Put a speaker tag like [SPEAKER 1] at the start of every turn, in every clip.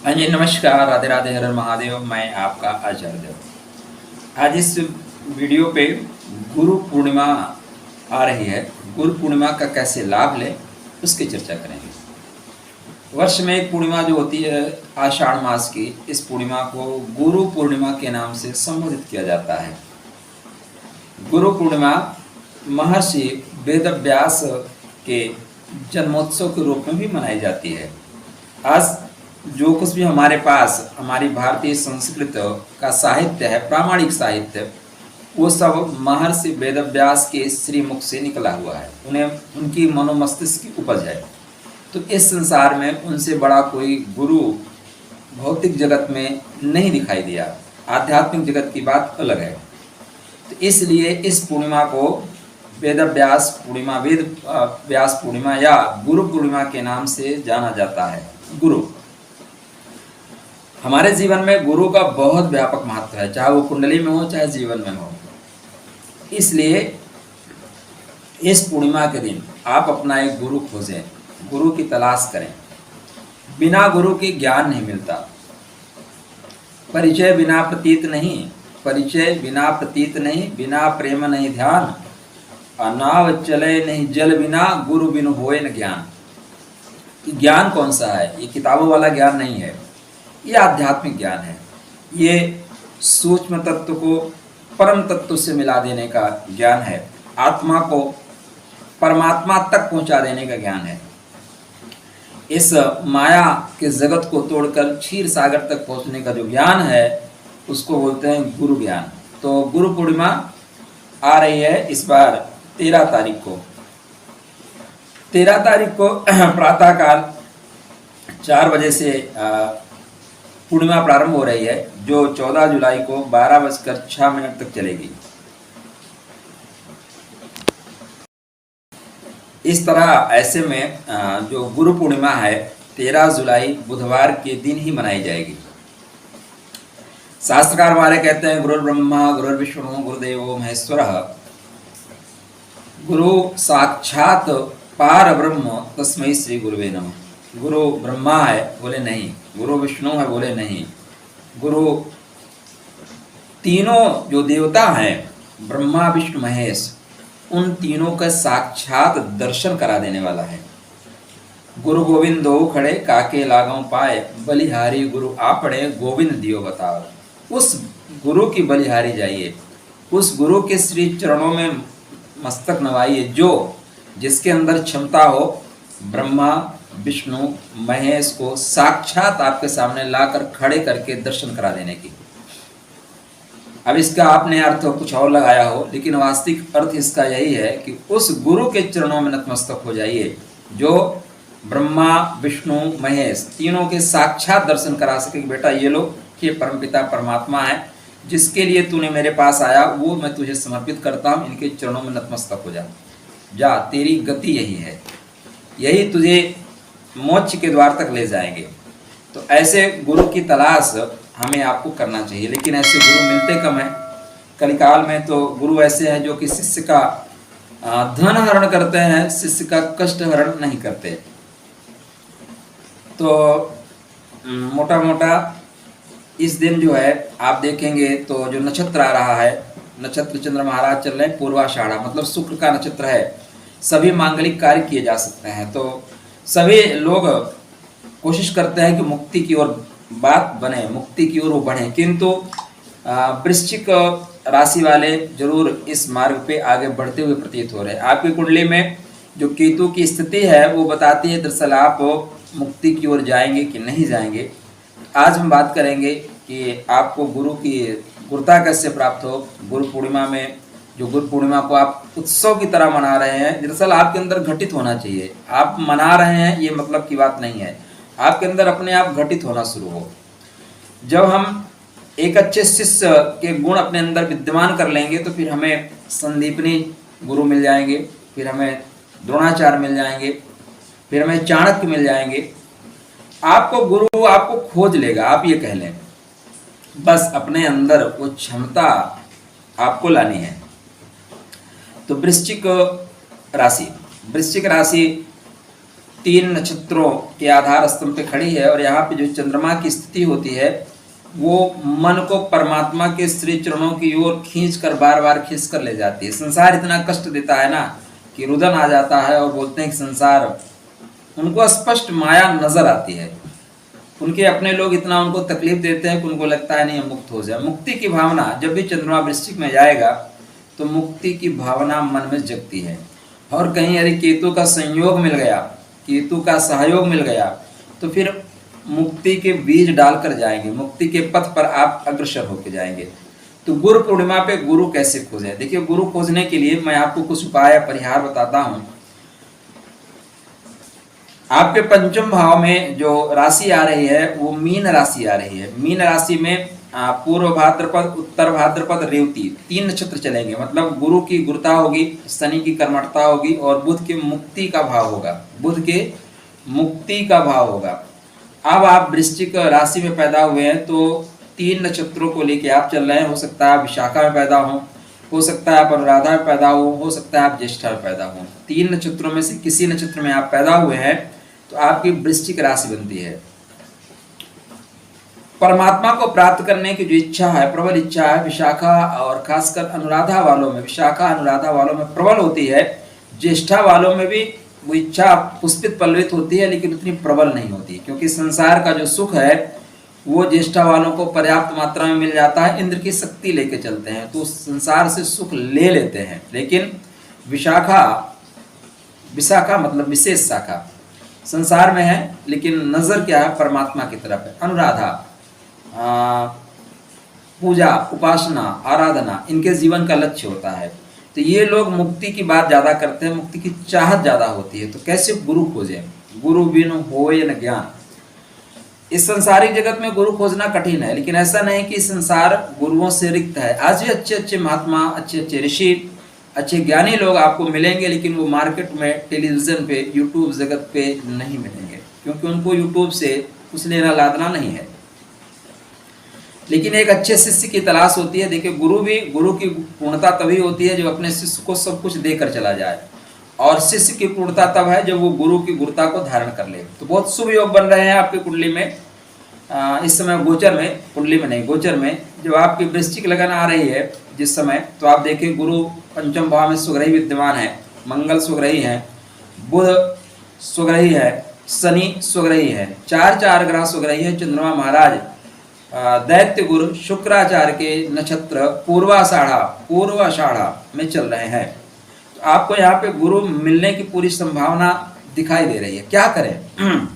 [SPEAKER 1] हाँ जी, नमस्कार, राधे राधे, हर हर महादेव। मैं आपका आचार्य देव। आज इस वीडियो पे गुरु पूर्णिमा आ रही है। गुरु पूर्णिमा का कैसे लाभ लें उसकी चर्चा करेंगे। वर्ष में एक पूर्णिमा जो होती है आषाढ़ मास की, इस पूर्णिमा को गुरु पूर्णिमा के नाम से संबोधित किया जाता है। गुरु पूर्णिमा महर्षि वेदव्यास के जन्मोत्सव के रूप में भी मनाई जाती है। आज जो कुछ भी हमारे पास हमारी भारतीय संस्कृत का साहित्य है, प्रामाणिक साहित्य, वो सब महर्षि वेदव्यास के श्रीमुख से निकला हुआ है। उन्हें उनकी मनोमस्तिष्क की उपज है। तो इस संसार में उनसे बड़ा कोई गुरु भौतिक जगत में नहीं दिखाई दिया। आध्यात्मिक जगत की बात अलग है। तो इसलिए इस पूर्णिमा को वेदव्यास पूर्णिमा, वेद व्यास पूर्णिमा या गुरु पूर्णिमा के नाम से जाना जाता है। गुरु हमारे जीवन में गुरु का बहुत व्यापक महत्व है, चाहे वो कुंडली में हो चाहे जीवन में हो। इसलिए इस पूर्णिमा के दिन आप अपना एक गुरु खोजें, गुरु की तलाश करें। बिना गुरु के ज्ञान नहीं मिलता। परिचय बिना प्रतीत नहीं, परिचय बिना प्रतीत नहीं, बिना प्रेम नहीं ध्यान, नाव चले नहीं जल बिना, गुरु बिनु होए न ज्ञान। ज्ञान कौन सा है? ये किताबों वाला ज्ञान नहीं है, ये आध्यात्मिक ज्ञान है। ये सूक्ष्म तत्व को परम तत्व से मिला देने का ज्ञान है। आत्मा को परमात्मा तक पहुंचा देने का ज्ञान है। इस माया के जगत को तोड़कर क्षीर सागर तक पहुंचने का जो ज्ञान है उसको बोलते हैं गुरु ज्ञान। तो गुरु पूर्णिमा आ रही है इस बार 13 तारीख को। 13 तारीख को प्रातःकाल 4 बजे से पूर्णिमा प्रारंभ हो रही है, जो 14 जुलाई को 12:06 तक चलेगी। इस तरह ऐसे में जो गुरु पूर्णिमा है 13 जुलाई बुधवार के दिन ही मनाई जाएगी। शास्त्रकार वाले कहते हैं गुरु ब्रह्मा गुरु विष्णु गुरुदेवो महेश्वरः, गुरु साक्षात पार ब्रह्म तस्मै श्री गुरुवे नमः। गुरु ब्रह्मा है, बोले नहीं। गुरु विष्णु है, बोले नहीं। गुरु तीनों जो देवता हैं ब्रह्मा विष्णु महेश, उन तीनों का साक्षात दर्शन करा देने वाला है। गुरु गोविंद दो खड़े काके लागों पाए, बलिहारी गुरु आपड़े गोविंद दियो बताओ। उस गुरु की बलिहारी जाइए, उस गुरु के श्री चरणों में मस्तक नवाइए, जो जिसके अंदर क्षमता हो ब्रह्मा विष्णु महेश को साक्षात आपके सामने लाकर खड़े करके दर्शन करा देने की। अब इसका आपने अर्थ कुछ और लगाया हो, लेकिन वास्तविक अर्थ इसका यही है कि उस गुरु के चरणों में नतमस्तक हो जाइए, जो ब्रह्मा विष्णु महेश तीनों के साक्षात दर्शन करा सके कि बेटा ये लो, ये परमपिता परमात्मा है, जिसके लिए तूने मेरे पास आया वो मैं तुझे समर्पित करता हूँ, इनके चरणों में नतमस्तक हो जा, तेरी गति यही है, यही तुझे मोक्ष के द्वार तक ले जाएंगे। तो ऐसे गुरु की तलाश हमें आपको करना चाहिए, लेकिन ऐसे गुरु मिलते कम है। कलिकाल में तो गुरु ऐसे हैं जो कि शिष्य का धन हरण करते हैं, शिष्य का कष्ट हरण नहीं करते। तो मोटा मोटा इस दिन जो है आप देखेंगे तो जो नक्षत्र आ रहा है, नक्षत्र चंद्र महाराज चल रहे हैं पूर्वाषाढ़ा, मतलब शुक्र का नक्षत्र है। सभी मांगलिक कार्य किए जा सकते हैं। तो सभी लोग कोशिश करते हैं कि मुक्ति की ओर बात बने, मुक्ति की ओर वो बढ़े, किंतु वृश्चिक राशि वाले जरूर इस मार्ग पे आगे बढ़ते हुए प्रतीत हो रहे हैं। आपकी कुंडली में जो केतु की स्थिति है वो बताती है दरअसल आप मुक्ति की ओर जाएंगे कि नहीं जाएंगे। आज हम बात करेंगे कि आपको गुरु की गुरुता कैसे प्राप्त हो। गुरु पूर्णिमा में जो गुरु पूर्णिमा को आप उत्सव की तरह मना रहे हैं, दरअसल आपके अंदर घटित होना चाहिए। आप मना रहे हैं ये मतलब की बात नहीं है, आपके अंदर अपने आप घटित होना शुरू हो। जब हम एक अच्छे शिष्य के गुण अपने अंदर विद्यमान कर लेंगे तो फिर हमें संदीपनी गुरु मिल जाएंगे, फिर हमें द्रोणाचार्य मिल जाएंगे, फिर हमें चाणक्य मिल जाएंगे। आपको गुरु आपको खोज लेगा, आप ये कह लें। बस अपने अंदर वो क्षमता आपको लानी है। तो वृश्चिक राशि 3 नक्षत्रों के आधार स्तंभ पे खड़ी है और यहाँ पे जो चंद्रमा की स्थिति होती है वो मन को परमात्मा के श्री चरणों की ओर खींच कर बार बार खींच कर ले जाती है। संसार इतना कष्ट देता है ना कि रुदन आ जाता है और बोलते हैं कि संसार, उनको स्पष्ट माया नजर आती है। उनके अपने लोग इतना उनको तकलीफ देते हैं कि उनको लगता है नहीं हम मुक्त हो जाए। मुक्ति की भावना जब भी चंद्रमा वृश्चिक में जाएगा तो मुक्ति की भावना मन में जगती है। और कहीं यदि केतु का संयोग मिल गया, केतु का सहयोग मिल गया तो फिर मुक्ति के बीज डालकर जाएंगे, मुक्ति के पथ पर आप अग्रसर होकर जाएंगे। तो गुरु पूर्णिमा पे गुरु कैसे खोजें? देखिए, गुरु खोजने के लिए मैं आपको कुछ उपाय परिहार बताता हूं। आपके पंचम भाव में जो राशि आ रही है वो मीन राशि आ रही है। मीन राशि में पूर्व भाद्रपद, उत्तर भाद्रपद, रेवती 3 नक्षत्र चलेंगे। मतलब गुरु की गुरुता होगी, शनि की कर्मठता होगी और बुध के मुक्ति का भाव होगा, बुध के मुक्ति का भाव होगा। अब आप वृश्चिक राशि में पैदा हुए हैं तो 3 नक्षत्रों को लेके आप चल रहे हैं। हो सकता है आप विशाखा में पैदा हो सकता है आप अनुराधा में पैदा हो सकता है आप ज्येष्ठा में पैदा हो। 3 नक्षत्रों में से किसी नक्षत्र में आप पैदा हुए हैं तो आपकी वृश्चिक राशि बनती है। परमात्मा को प्राप्त करने की जो इच्छा है, प्रबल इच्छा है, विशाखा और खासकर अनुराधा वालों में, विशाखा अनुराधा वालों में प्रबल होती है। ज्येष्ठा वालों में भी वो इच्छा पुष्पित पल्लवित होती है लेकिन उतनी प्रबल नहीं होती, क्योंकि संसार का जो सुख है वो ज्येष्ठा वालों को पर्याप्त मात्रा में मिल जाता है। इंद्र की शक्ति लेके चलते हैं तो संसार से सुख ले लेते हैं। लेकिन विशाखा मतलब विशेष शाखा संसार में है लेकिन नजर क्या है, परमात्मा की तरफ है। अनुराधा पूजा, उपासना, आराधना इनके जीवन का लक्ष्य होता है। तो ये लोग मुक्ति की बात ज्यादा करते हैं, मुक्ति की चाहत ज्यादा होती है। तो कैसे गुरु खोजें? गुरु बिन होय न ज्ञान। इस संसारिक जगत में गुरु खोजना कठिन है, लेकिन ऐसा नहीं कि संसार गुरुओं से रिक्त है। आज भी अच्छे अच्छे महात्मा, अच्छे अच्छे ऋषि, अच्छे ज्ञानी लोग आपको मिलेंगे, लेकिन वो मार्केट में, टेलीविजन पे, यूट्यूब जगत पे नहीं मिलेंगे, क्योंकि उनको यूट्यूब से कुछ लेना लादना नहीं है। लेकिन एक अच्छे शिष्य की तलाश होती है। देखिए, गुरु की पूर्णता तभी होती है जो अपने शिष्य को सब कुछ देकर चला जाए, और शिष्य की पूर्णता तब है जब वो गुरु की गुरुता को धारण कर ले। तो बहुत शुभ योग बन रहे हैं आपकी कुंडली में इस समय। गोचर में, कुंडली में नहीं, गोचर में जो आपकी वृश्चिक लगन आ रही है जिस समय, तो आप देखिए गुरु पंचम भाव में स्वग्रही विद्यमान है, मंगल स्वग्रही है, बुध स्वग्रही है, शनि स्वग्रही है, 4 ग्रह स्वग्रही है। चंद्रमा महाराज दैत्य गुरु शुक्राचार्य के नक्षत्र पूर्वाषाढ़ा में चल रहे हैं। तो आपको यहाँ पे गुरु मिलने की पूरी संभावना दिखाई दे रही है। क्या करें?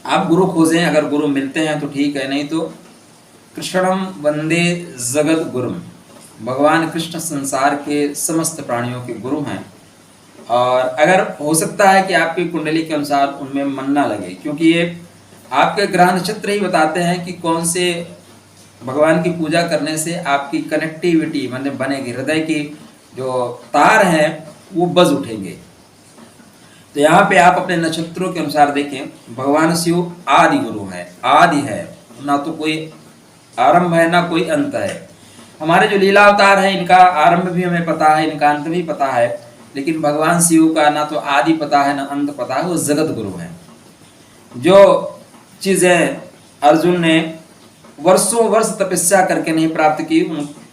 [SPEAKER 1] आप गुरु खोजें, अगर गुरु मिलते हैं तो ठीक है, नहीं तो कृष्णम वंदे जगत गुरुम। भगवान कृष्ण संसार के समस्त प्राणियों के गुरु हैं। और अगर हो सकता है कि आपकी कुंडली के अनुसार उनमें मन ना लगे, क्योंकि ये आपके ग्रह नक्षत्र ही बताते हैं कि कौन से भगवान की पूजा करने से आपकी कनेक्टिविटी मतलब बनेगी, हृदय की जो तार हैं वो बज उठेंगे। तो यहाँ पे आप अपने नक्षत्रों के अनुसार देखें। भगवान शिव आदि गुरु है, आदि है, ना तो कोई आरंभ है ना कोई अंत है। हमारे जो लीला अवतार है इनका आरंभ भी हमें पता है, इनका अंत भी पता है, लेकिन भगवान शिव का ना तो आदि पता है ना अंत पता है, वो जगत गुरु है। जो चीजें अर्जुन ने वर्षों वर्ष तपस्या करके नहीं प्राप्त की,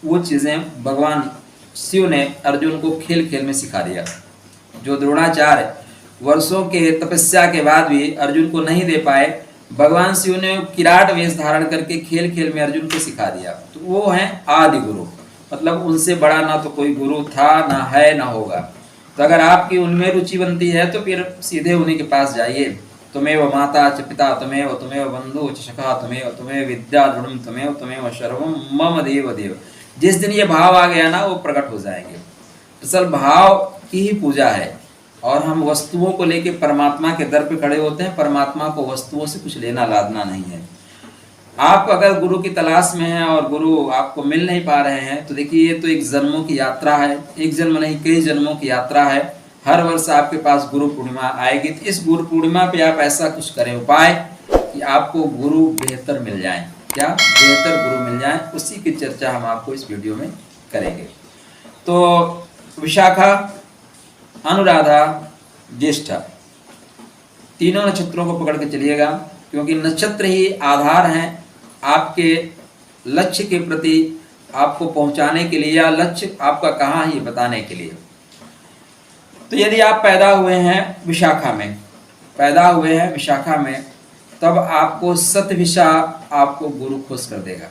[SPEAKER 1] वो चीजें भगवान शिव ने अर्जुन को खेल खेल में सिखा दिया। जो द्रोणाचार्य वर्षों के तपस्या के बाद भी अर्जुन को नहीं दे पाए, भगवान शिव ने किराट वेश धारण करके खेल खेल में अर्जुन को सिखा दिया। तो वो है आदि गुरु, मतलब उनसे बड़ा ना तो कोई गुरु था, ना है, ना होगा। तो अगर आपकी उनमें रुचि बनती है तो फिर सीधे उन्हीं के पास जाइए। तुमेव माता च पिता तुमेव बंधु च सखा तुमेव विद्या द्रुम तुमेव सर्वम मम देव देव। जिस दिन ये भाव आ गया ना, वो प्रकट हो जाएंगे। असल भाव की ही पूजा है, और हम वस्तुओं को लेके परमात्मा के दर पे खड़े होते हैं। परमात्मा को वस्तुओं से कुछ लेना लादना नहीं है। आप अगर गुरु की तलाश में हैं और गुरु आपको मिल नहीं पा रहे हैं, तो देखिए ये तो एक जन्मों की यात्रा है, एक जन्म नहीं कई जन्मों की यात्रा है। हर वर्ष आपके पास गुरु पूर्णिमा आएगी, तो इस गुरु पूर्णिमा पे आप ऐसा कुछ करें उपाय कि आपको गुरु बेहतर मिल जाए। क्या बेहतर गुरु मिल जाए, उसी की चर्चा हम आपको इस वीडियो में करेंगे। तो विशाखा, अनुराधा, ज्येष्ठा तीनों नक्षत्रों को पकड़ के चलिएगा, क्योंकि नक्षत्र ही आधार हैं आपके लक्ष्य के प्रति आपको पहुंचाने के लिए, या लक्ष्य आपका कहाँ है ये बताने के लिए। तो यदि आप पैदा हुए हैं विशाखा में, पैदा हुए हैं विशाखा में, तब आपको सतभिषा आपको गुरु खुश कर देगा।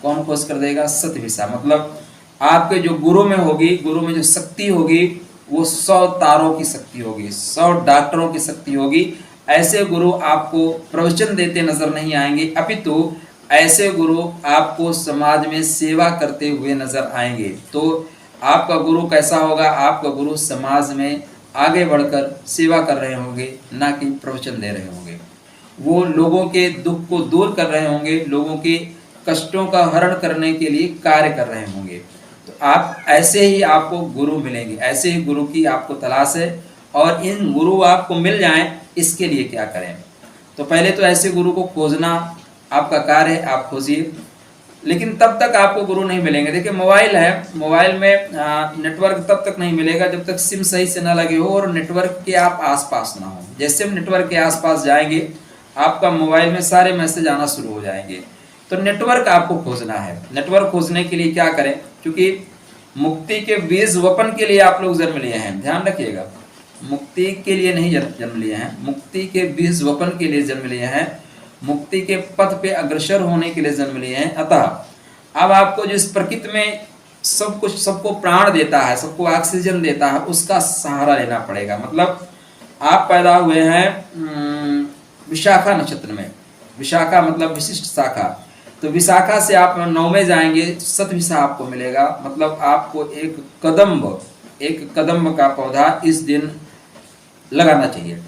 [SPEAKER 1] कौन खुश कर देगा? सतभिषा। मतलब आपके जो गुरु में होगी, गुरु में जो शक्ति होगी वो 100 तारों की शक्ति होगी, 100 डॉक्टरों की शक्ति होगी। ऐसे गुरु आपको प्रवचन देते नजर नहीं आएंगे, अपितु ऐसे गुरु आपको समाज में सेवा करते हुए नजर आएंगे। तो आपका गुरु कैसा होगा? आपका गुरु समाज में आगे बढ़कर सेवा कर रहे होंगे, ना कि प्रवचन दे रहे होंगे। वो लोगों के दुख को दूर कर रहे होंगे, लोगों के कष्टों का हरण करने के लिए कार्य कर रहे होंगे। तो आप ऐसे ही आपको गुरु मिलेंगे, ऐसे ही गुरु की आपको तलाश है। और इन गुरु आपको मिल जाएं, इसके लिए क्या करें? तो पहले तो ऐसे गुरु को खोजना आपका कार्य है, आप खोजिए। लेकिन तब तक आपको गुरु नहीं मिलेंगे। देखिए मोबाइल है, मोबाइल में नेटवर्क तब तक नहीं मिलेगा जब तक सिम सही से ना लगे हो और नेटवर्क के आप आसपास ना हो। जैसे हम नेटवर्क के आसपास जाएंगे, आपका मोबाइल में सारे मैसेज आना शुरू हो जाएंगे। तो नेटवर्क आपको खोजना है। नेटवर्क खोजने के लिए क्या करें? क्योंकि मुक्ति के बीज वपन के लिए आप लोग जन्म लिए हैं, ध्यान रखिएगा। मुक्ति के लिए नहीं जन्म लिए हैं, मुक्ति के बीज वपन के लिए जन्म लिए हैं, मुक्ति के पथ पे अग्रसर होने के लिए जन्म लिए हैं। अतः अब आपको जिस प्रकृति में सब कुछ, सबको प्राण देता है, सबको ऑक्सीजन देता है, उसका सहारा लेना पड़ेगा। मतलब आप पैदा हुए हैं विशाखा नक्षत्र में। विशाखा मतलब विशिष्ट शाखा। तो विशाखा से आप 9 में जाएंगे, सतभिषा आपको मिलेगा। मतलब आपको एक कदम्ब का पौधा इस दिन लगाना चाहिए।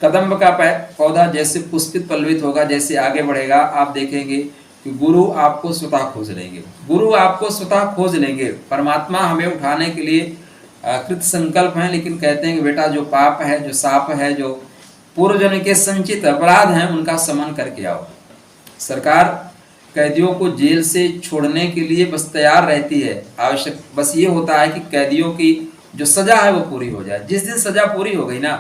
[SPEAKER 1] कदम्ब का पौधा जैसे पुष्पित पल्लवित होगा, जैसे आगे बढ़ेगा, आप देखेंगे कि गुरु आपको स्वतः खोज लेंगे। गुरु आपको स्वतः खोज लेंगे। परमात्मा हमें उठाने के लिए कृत संकल्प हैं, लेकिन कहते हैं कि बेटा जो पाप है, जो साप है, जो पूर्व जन्म के संचित अपराध हैं, उनका समन करके आओ। सरकार कैदियों को जेल से छोड़ने के लिए बस तैयार रहती है। आवश्यक बस ये होता है कि कैदियों की जो सजा है वो पूरी हो जाए। जिस दिन सजा पूरी हो गई ना,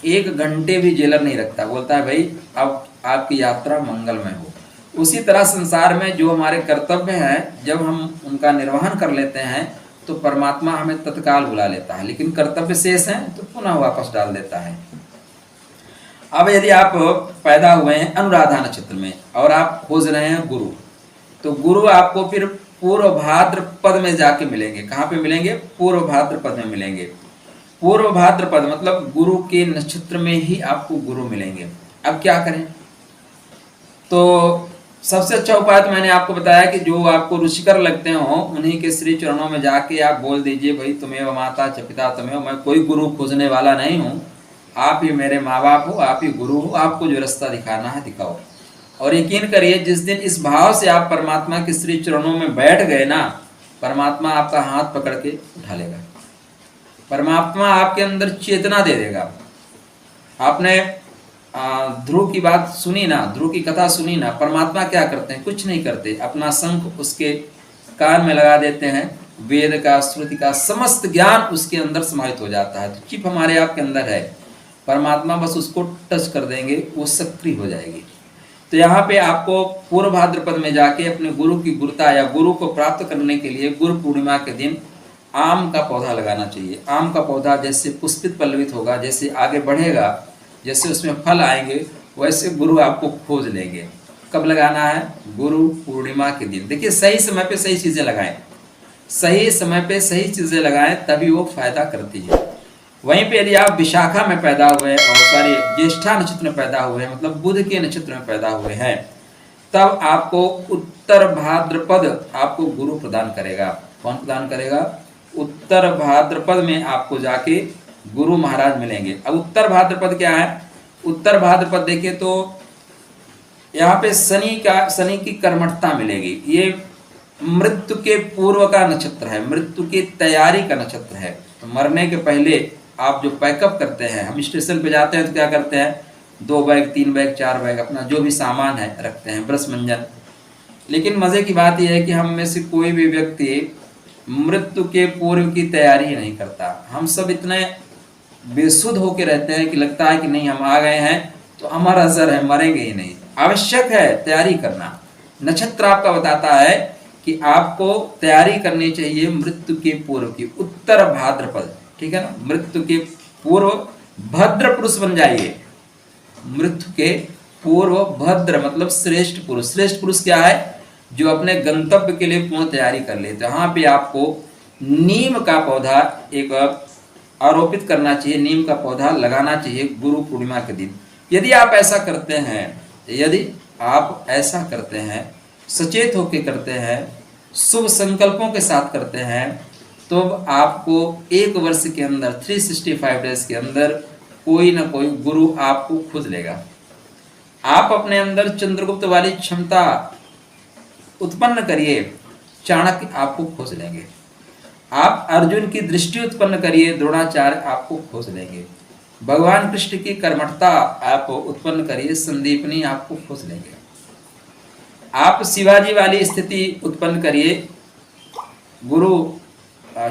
[SPEAKER 1] 1 घंटे भी जेलर नहीं रखता, बोलता है भाई अब आपकी यात्रा मंगलमय हो। उसी तरह संसार में जो हमारे कर्तव्य हैं, जब हम उनका निर्वहन कर लेते हैं तो परमात्मा हमें तत्काल बुला लेता है, लेकिन कर्तव्य शेष हैं तो पुनः वापस डाल देता है। अब यदि आप पैदा हुए हैं अनुराधा नक्षत्र में और आप खोज रहे हैं गुरु, तो गुरु आपको फिर पूर्व भाद्रपद में जाके मिलेंगे। कहाँ पे मिलेंगे? पूर्व भाद्रपद में मिलेंगे। पूर्व भाद्रपद मतलब गुरु के नक्षत्र में ही आपको गुरु मिलेंगे। अब क्या करें? तो सबसे अच्छा उपाय तो मैंने आपको बताया कि जो आपको रुचिकर लगते हो उन्हीं के श्री चरणों में जाके आप बोल दीजिए, भाई तुम्हें माता च पिता तुम्हें, मैं कोई गुरु खोजने वाला नहीं हूँ, आप ही मेरे माँ बाप हो, आप ही गुरु हो, आपको जो रास्ता दिखाना है दिखाओ। और यकीन करिए जिस दिन इस भाव से आप परमात्मा के श्री चरणों में बैठ गए ना, परमात्मा आपका हाथ पकड़ के उठा लेगा। परमात्मा आपके अंदर चेतना दे देगा। आपने ध्रुव की बात सुनी ना, ध्रुव की कथा सुनी ना। परमात्मा क्या करते हैं? कुछ नहीं करते, अपना शंख उसके कान में लगा देते हैं, वेद का श्रुति का समस्त ज्ञान उसके अंदर समाहित हो जाता है। तो चिप हमारे आपके अंदर है, परमात्मा बस उसको टच कर देंगे, वो सक्रिय हो जाएगी। तो यहाँ पे आपको पूर्व भाद्रपद में जाके अपने गुरु की गुरुता या गुरु को प्राप्त करने के लिए गुरु पूर्णिमा के दिन आम का पौधा लगाना चाहिए। आम का पौधा जैसे पुष्पित पल्लवित होगा, जैसे आगे बढ़ेगा, जैसे उसमें फल आएंगे, वैसे गुरु आपको खोज लेंगे। कब लगाना है? गुरु पूर्णिमा के दिन। देखिए सही समय पे सही चीज़ें लगाएं, सही समय पे सही चीज़ें लगाएं, तभी वो फायदा करती है। वहीं पे यदि आप विशाखा में पैदा हुए और ज्येष्ठा नक्षत्र में पैदा हुए हैं, मतलब बुध के नक्षत्र में पैदा हुए हैं, तब आपको उत्तर भाद्रपद आपको गुरु प्रदान करेगा। कौन प्रदान करेगा? उत्तर भाद्रपद में आपको जाके गुरु महाराज मिलेंगे। अब उत्तर भाद्रपद क्या है? उत्तर भाद्रपद देखिए तो यहाँ पे शनि की कर्मठता मिलेगी। ये मृत्यु के पूर्व का नक्षत्र है, मृत्यु की तैयारी का नक्षत्र है। तो मरने के पहले आप जो पैकअप करते हैं, हम स्टेशन पे जाते हैं तो क्या करते हैं? 2 बैग 3 बैग 4 बैग अपना जो भी सामान है रखते हैं, ब्रश मंजन। लेकिन मज़े की बात यह है कि हम में से कोई भी व्यक्ति मृत्यु के पूर्व की तैयारी नहीं करता। हम सब इतने बेसुध होके रहते हैं कि लगता है कि नहीं हम आ गए हैं तो अमर अजर है, मरेंगे ही नहीं। आवश्यक है तैयारी करना। नक्षत्र आपका बताता है कि आपको तैयारी करनी चाहिए मृत्यु के पूर्व की, उत्तर भाद्रपद, ठीक है ना, मृत्यु के पूर्व भद्र पुरुष बन जाइए। मृत्यु के पूर्व भद्र मतलब श्रेष्ठ पुरुष। श्रेष्ठ पुरुष क्या है? जो अपने गंतव्य के लिए पूर्ण तैयारी कर लेते हैं। यहाँ पे आपको नीम का पौधा एक आरोपित करना चाहिए, नीम का पौधा लगाना चाहिए गुरु पूर्णिमा के दिन। यदि आप ऐसा करते हैं, यदि आप ऐसा करते हैं, सचेत होकर करते हैं, शुभ संकल्पों के साथ करते हैं, तो आपको एक वर्ष के अंदर 365 डेज के अंदर कोई ना कोई गुरु आपको खोज लेगा। आप अपने अंदर चंद्रगुप्त वाली क्षमता उत्पन्न करिए, चाणक्य आपको खोज लेंगे। आप अर्जुन की दृष्टि उत्पन्न करिए, द्रोणाचार्य आपको खोज लेंगे। भगवान कृष्ण की कर्मठता आप उत्पन्न करिए, संदीपनी आपको खोज लेंगे। आप शिवाजी वाली स्थिति उत्पन्न करिए, गुरु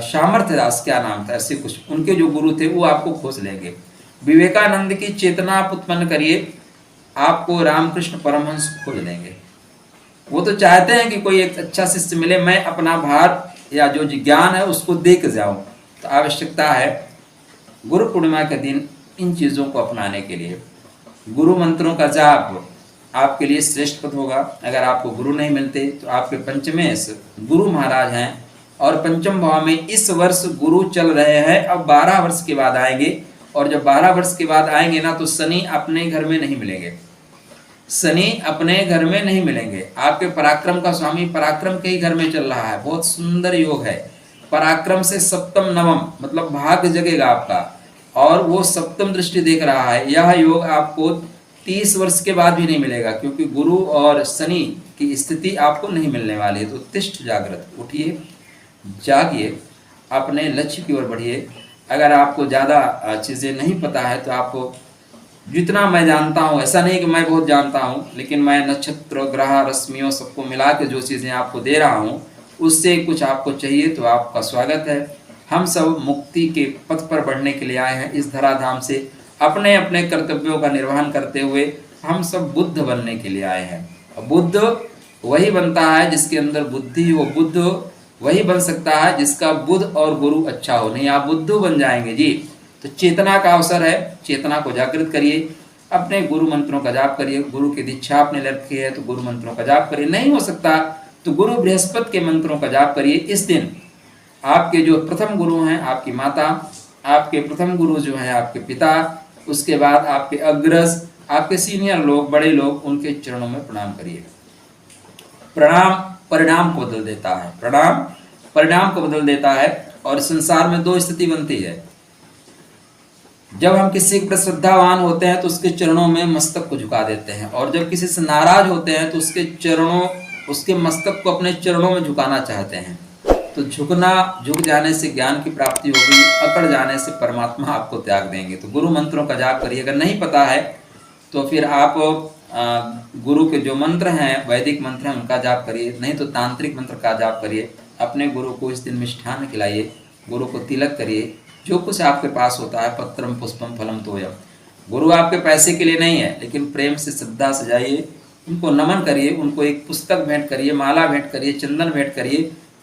[SPEAKER 1] सामर्थ्य दास क्या नाम था ऐसे कुछ, उनके जो गुरु थे वो आपको खोज लेंगे। विवेकानंद की चेतना आप उत्पन्न करिए, आपको रामकृष्ण परमहंस खोज लेंगे। वो तो चाहते हैं कि कोई एक अच्छा शिष्य मिले, मैं अपना भार या जो ज्ञान है उसको दे के जाऊं। तो आवश्यकता है गुरु पूर्णिमा के दिन इन चीज़ों को अपनाने के लिए। गुरु मंत्रों का जाप आपके लिए श्रेष्ठ पद होगा। अगर आपको गुरु नहीं मिलते तो आपके पंचमेश गुरु महाराज हैं, और पंचम भाव में इस वर्ष गुरु चल रहे हैं, अब 12 वर्ष के बाद आएंगे। और जब 12 वर्ष के बाद आएंगे ना, तो शनि अपने घर में नहीं मिलेंगे, शनि अपने घर में नहीं मिलेंगे। आपके पराक्रम का स्वामी पराक्रम के ही घर में चल रहा है, बहुत सुंदर योग है। पराक्रम से सप्तम नवम मतलब भाग्य जगेगा आपका, और वो सप्तम दृष्टि देख रहा है। यह योग आपको 30 वर्ष के बाद भी नहीं मिलेगा, क्योंकि गुरु और शनि की स्थिति आपको नहीं मिलने वाली है। तो उत्तिष्ठ जागृत, उठिए, जागिए, अपने लक्ष्य की ओर बढ़िए। अगर आपको ज़्यादा चीज़ें नहीं पता है तो आपको जितना मैं जानता हूँ, ऐसा नहीं कि मैं बहुत जानता हूँ, लेकिन मैं नक्षत्र ग्रह रश्मियों सबको मिला के जो चीज़ें आपको दे रहा हूँ, उससे कुछ आपको चाहिए तो आपका स्वागत है। हम सब मुक्ति के पथ पर बढ़ने के लिए आए हैं इस धराधाम से, अपने अपने कर्तव्यों का निर्वहन करते हुए हम सब बुद्ध बनने के लिए आए हैं। बुद्ध वही बनता है जिसके अंदर बुद्धि हो, बुद्ध वही बन सकता है जिसका बुद्ध और गुरु अच्छा हो। नहीं आप बुद्धू बन जाएंगे जी। तो चेतना का अवसर है, चेतना को जागृत करिए, अपने गुरु मंत्रों का जाप करिए। गुरु की दीक्षा आपने ले रखी है तो गुरु मंत्रों का जाप करिए, नहीं हो सकता तो गुरु बृहस्पति के मंत्रों का जाप करिए। इस दिन आपके जो प्रथम गुरु हैं आपकी माता, आपके प्रथम गुरु जो हैं आपके पिता, उसके बाद आपके अग्रज, आपके सीनियर लोग, बड़े लोग, उनके चरणों में प्रणाम करिए। प्रणाम परिणाम को बदल देता है, प्रणाम परिणाम को बदल देता है। और संसार में दो स्थिति बनती है, जब हम किसी पर श्रद्धावान होते हैं तो उसके चरणों में मस्तक को झुका देते हैं, और जब किसी से नाराज होते हैं तो उसके चरणों, उसके मस्तक को अपने चरणों में झुकाना चाहते हैं। तो झुक जाने से ज्ञान की प्राप्ति होगी, अकड़ जाने से परमात्मा आपको त्याग देंगे। तो गुरु मंत्रों का जाप करिए। अगर नहीं पता है तो फिर आप गुरु के जो मंत्र हैं, वैदिक मंत्र हैं, उनका जाप करिए, नहीं तो तांत्रिक मंत्र का जाप करिए। अपने गुरु को इस दिन मिष्ठान खिलाइए, गुरु को तिलक करिए, जो कुछ आपके पास होता है, पत्रम पुष्पम फलम तोयम। गुरु आपके पैसे के लिए नहीं है, लेकिन प्रेम से श्रद्धा से जाइए, उनको नमन करिए, उनको एक पुस्तक भेंट करिए, माला भेंट करिए, चंदन भेंट करिए,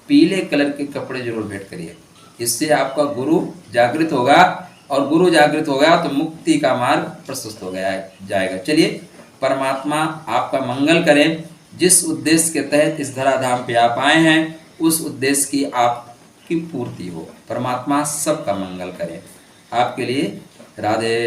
[SPEAKER 1] पीले कलर के कपड़े जरूर भेंट करिए। इससे आपका गुरु जागृत होगा, और गुरु जागृत होगा तो मुक्ति का मार्ग प्रशस्त हो जाएगा। चलिए, परमात्मा आपका मंगल करें। जिस उद्देश्य के तहत इस धराधाम पे आप आए हैं, उस उद्देश्य की आपकी पूर्ति हो। परमात्मा सबका मंगल करें। आपके लिए राधे।